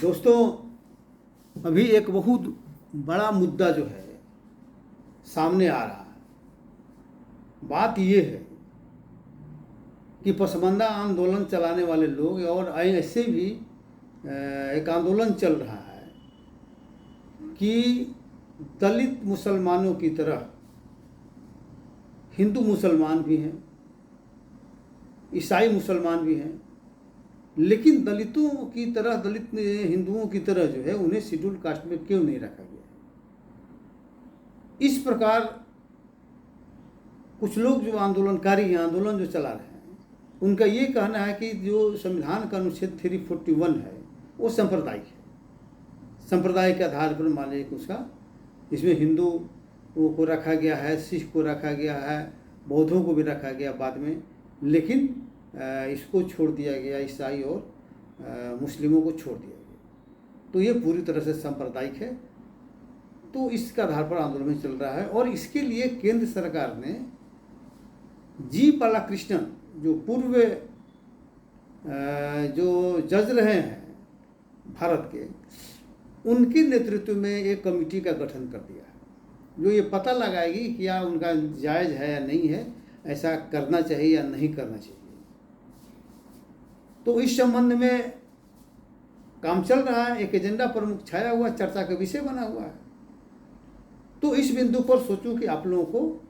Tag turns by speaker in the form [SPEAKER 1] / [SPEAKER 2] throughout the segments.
[SPEAKER 1] दोस्तों, अभी एक बहुत बड़ा मुद्दा जो है सामने आ रहा है। बात ये है कि पसमानदा आंदोलन चलाने वाले लोग और ऐसे भी एक आंदोलन चल रहा है कि दलित मुसलमानों की तरह हिंदू मुसलमान भी हैं, ईसाई मुसलमान भी हैं, लेकिन दलितों की तरह, दलित हिंदुओं की तरह जो है उन्हें शेड्यूल कास्ट में क्यों नहीं रखा गया। इस प्रकार कुछ लोग जो आंदोलनकारी हैं, आंदोलन जो चला रहे हैं, उनका ये कहना है कि जो संविधान का अनुच्छेद 341 है वो सांप्रदायिक है। संप्रदाय के आधार पर मान लीजिए उसका इसमें हिंदुओं को रखा गया है, सिख को रखा गया है, बौद्धों को भी रखा गया बाद में, लेकिन इसको छोड़ दिया गया, ईसाई और मुस्लिमों को छोड़ दिया गया। तो ये पूरी तरह से सांप्रदायिक है। तो इसके आधार पर आंदोलन चल रहा है और इसके लिए केंद्र सरकार ने जी बालाकृष्णन जो पूर्व जो जज रहे हैं भारत के, उनके नेतृत्व में एक कमेटी का गठन कर दिया है जो ये पता लगाएगी कि क्या उनका जायज़ है या नहीं है, ऐसा करना चाहिए या नहीं करना चाहिए। तो इस संबंध में काम चल रहा है, एक एजेंडा प्रमुख छाया हुआ, चर्चा का विषय बना हुआ है। तो इस बिंदु पर सोचूं कि आप लोगों को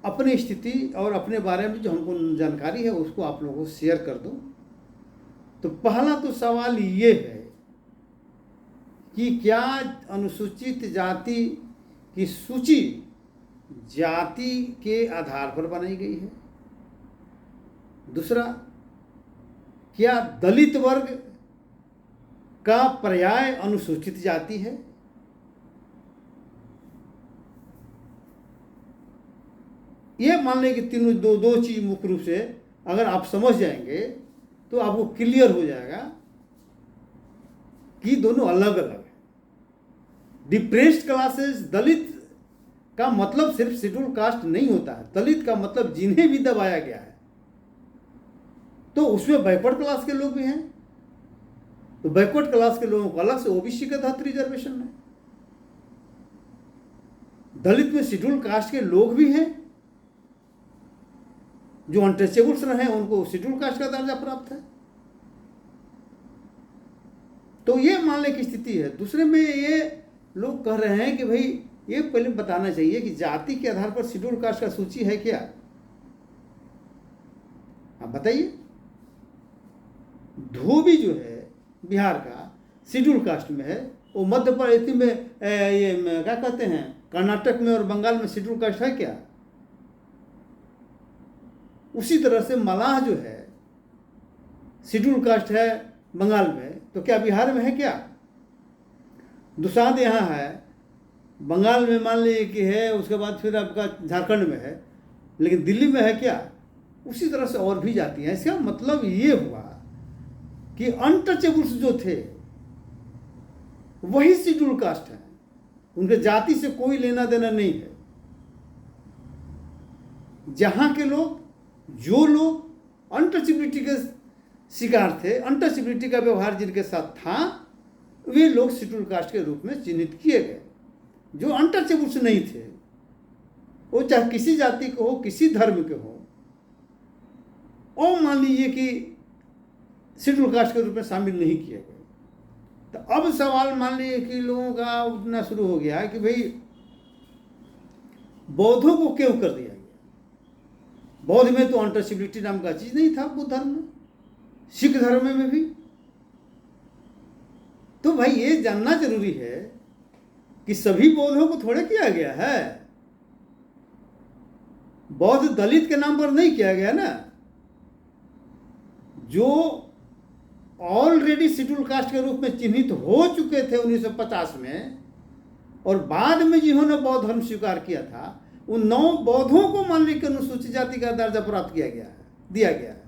[SPEAKER 1] अपनी स्थिति और अपने बारे में जो हमको जानकारी है उसको आप लोगों को शेयर कर दूं। तो पहला तो सवाल ये है कि क्या अनुसूचित जाति की सूची जाति के आधार पर बनाई गई है? दूसरा, क्या दलित वर्ग का पर्याय अनुसूचित जाति है? ये मान लें कि तीनों दो चीज मुख्य रूप से अगर आप समझ जाएंगे तो आपको क्लियर हो जाएगा कि दोनों अलग अलग है। डिप्रेस्ड क्लासेस, दलित का मतलब सिर्फ शेड्यूल कास्ट नहीं होता है। दलित का मतलब जिन्हें भी दबाया गया है। तो उसमें बैकवर्ड क्लास के लोग भी हैं, तो बैकवर्ड क्लास के लोगों को अलग से ओबीसी के तहत रिजर्वेशन है। दलित में शेड्यूल कास्ट के लोग भी हैं, जो अनटचेबल्स रहे उनको शेड्यूल कास्ट का दर्जा प्राप्त है। तो ये मानने की स्थिति है। दूसरे में ये लोग कह रहे हैं कि भाई ये पहले बताना चाहिए कि जाति के आधार पर शेड्यूल कास्ट का सूची है क्या? आप बताइए। धोबी जो है बिहार का शेड्यूल कास्ट में है, वो मध्य प्रदेश में ये क्या कहते हैं, कर्नाटक में और बंगाल में शेड्यूल कास्ट है क्या? उसी तरह से मलाह जो है शेड्यूल कास्ट है बंगाल में, तो क्या बिहार में है क्या? दुसाध यहाँ है, बंगाल में मान लीजिए कि है, उसके बाद फिर आपका झारखंड में है, लेकिन दिल्ली में है क्या? उसी तरह से और भी जाती हैं। इसका मतलब ये हुआ कि अनटचेबल्स जो थे वही शेड्यूल कास्ट है, उनके जाति से कोई लेना देना नहीं है। जहां के लोग, जो लोग अनटचेबिलिटी के शिकार थे, अनटचेबिलिटी का व्यवहार जिनके साथ था, वे लोग शेड्यूल कास्ट के रूप में चिन्हित किए गए। जो अनटचेबल्स नहीं थे, वो चाहे किसी जाति के हो, किसी धर्म के हो, और मान लीजिए कि शेड्यूल कास्ट के रूप में शामिल नहीं किए गए। तो अब सवाल मान लीजिए कि लोगों का उठना शुरू हो गया कि भाई बौद्धों को क्यों कर दिया गया? बौद्ध में तो अनटचेबिलिटी नाम का चीज नहीं था, बुद्ध धर्म में, सिख धर्म में भी। तो भाई ये जानना जरूरी है कि सभी बौद्धों को थोड़े किया गया है। बौद्ध दलित के नाम पर नहीं किया गया ना। जो ऑलरेडी शेड्यूल कास्ट के रूप में चिन्हित हो चुके थे 1950 में, और बाद में जिन्होंने बौद्ध धर्म स्वीकार किया था, उन 9 बौद्धों को मानने के अनुसूचित जाति का दर्जा प्राप्त किया गया है, दिया गया है।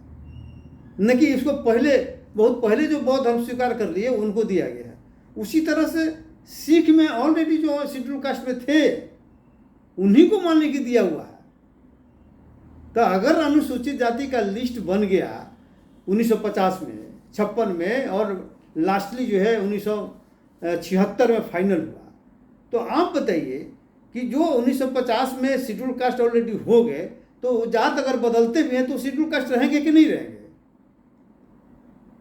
[SPEAKER 1] न कि इसको पहले, बहुत पहले जो बौद्ध धर्म स्वीकार कर लिए उनको दिया गया है। उसी तरह से सिख में ऑलरेडी जो शेड्यूल कास्ट में थे उन्हीं को मानने की दिया हुआ है। तो अगर अनुसूचित जाति का लिस्ट बन गया 1950 में, 56 में और लास्टली जो है 1976 में फाइनल हुआ। तो आप बताइए कि जो 1950 में शेड्यूल कास्ट ऑलरेडी हो गए, तो जात अगर बदलते भी हैं तो शेड्यूल कास्ट रहेंगे कि नहीं रहेंगे?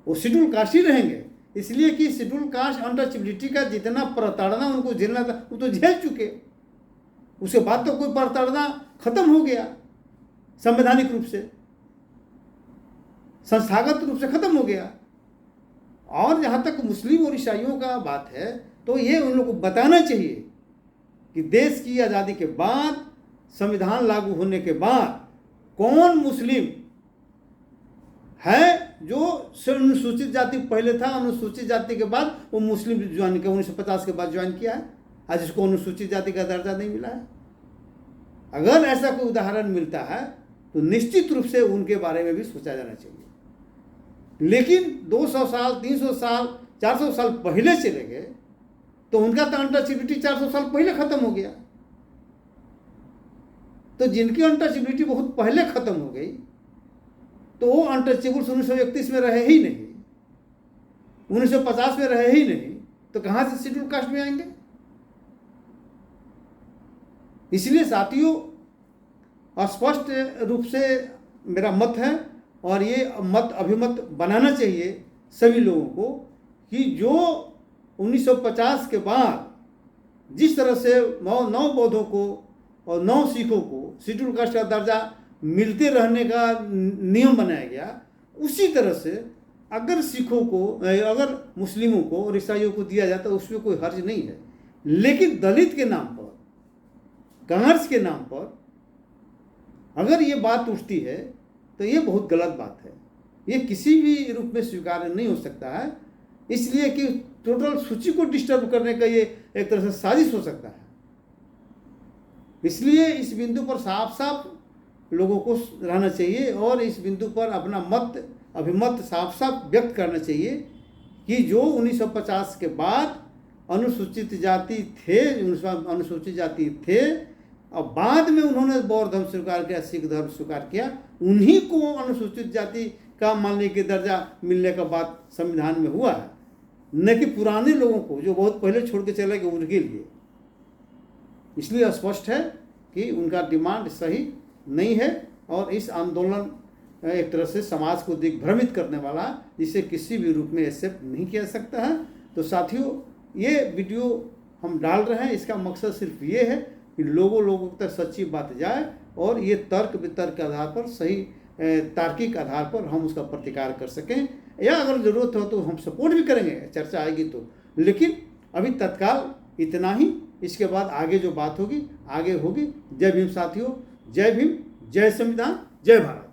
[SPEAKER 1] वो शेड्यूल कास्ट ही रहेंगे, इसलिए कि शेड्यूल कास्ट अनटचेबिलिटी का जितना प्रताड़ना उनको झेलना था वो तो झेल चुके। उसके बाद तो कोई प्रताड़ना खत्म हो गया, संवैधानिक रूप से, संस्थागत रूप से खत्म हो गया। और जहाँ तक मुस्लिम और ईसाइयों का बात है, तो ये उन लोगों को बताना चाहिए कि देश की आज़ादी के बाद, संविधान लागू होने के बाद, कौन मुस्लिम है जो अनुसूचित जाति पहले था, अनुसूचित जाति के बाद वो मुस्लिम ज्वाइन किया, 1950 के बाद ज्वाइन किया है, आज इसको अनुसूचित जाति का दर्जा नहीं मिला है। अगर ऐसा कोई उदाहरण मिलता है तो निश्चित रूप से उनके बारे में भी सोचा जाना चाहिए। लेकिन 200 साल, 300 साल, 400 साल पहले चले गए तो उनका तो अनटचेबिलिटी 400 साल पहले खत्म हो गया। तो जिनकी अनटचेबिलिटी बहुत पहले खत्म हो गई तो वो अनटचेबल्स 1931 में रहे ही नहीं, 1950 में रहे ही नहीं, तो कहाँ से शेड्यूल कास्ट में आएंगे? इसलिए साथियों, स्पष्ट रूप से मेरा मत है, और ये मत अभिमत बनाना चाहिए सभी लोगों को कि जो 1950 के बाद जिस तरह से 9 बौद्धों को और 9 सिखों को शेड्यूल कास्ट का दर्जा मिलते रहने का नियम बनाया गया, उसी तरह से अगर सिखों को, अगर मुस्लिमों को और ईसाइयों को दिया जाता है उसमें कोई हर्ज नहीं है। लेकिन दलित के नाम पर, कांग्रेस के नाम पर अगर ये बात उठती है तो ये बहुत गलत बात है। ये किसी भी रूप में स्वीकार्य नहीं हो सकता है, इसलिए कि टोटल सूची को डिस्टर्ब करने का ये एक तरह से साजिश हो सकता है। इसलिए इस बिंदु पर साफ साफ लोगों को रहना चाहिए और इस बिंदु पर अपना मत अभिमत साफ साफ व्यक्त करना चाहिए कि जो 1950 के बाद अनुसूचित जाति थे और बाद में उन्होंने बौद्ध धर्म स्वीकार किया, सिख धर्म स्वीकार किया, उन्हीं को अनुसूचित जाति का मानने के दर्जा मिलने का बात संविधान में हुआ है, न कि पुराने लोगों को जो बहुत पहले छोड़ के चले गए उनके लिए। इसलिए स्पष्ट है कि उनका डिमांड सही नहीं है और इस आंदोलन एक तरह से समाज को दिग्भ्रमित करने वाला, जिसे किसी भी रूप में एक्सेप्ट नहीं किया सकता है। तो साथियों, ये वीडियो हम डाल रहे हैं, इसका मकसद सिर्फ ये है कि लोगों तक सच्ची बात जाए और ये तर्क वितर्क के आधार पर, सही तार्किक आधार पर हम उसका प्रतिकार कर सकें, या अगर ज़रूरत हो तो हम सपोर्ट भी करेंगे, चर्चा आएगी तो। लेकिन अभी तत्काल इतना ही, इसके बाद आगे जो बात होगी आगे होगी। जय भीम साथियों, जय भीम, जय संविधान, जय भारत।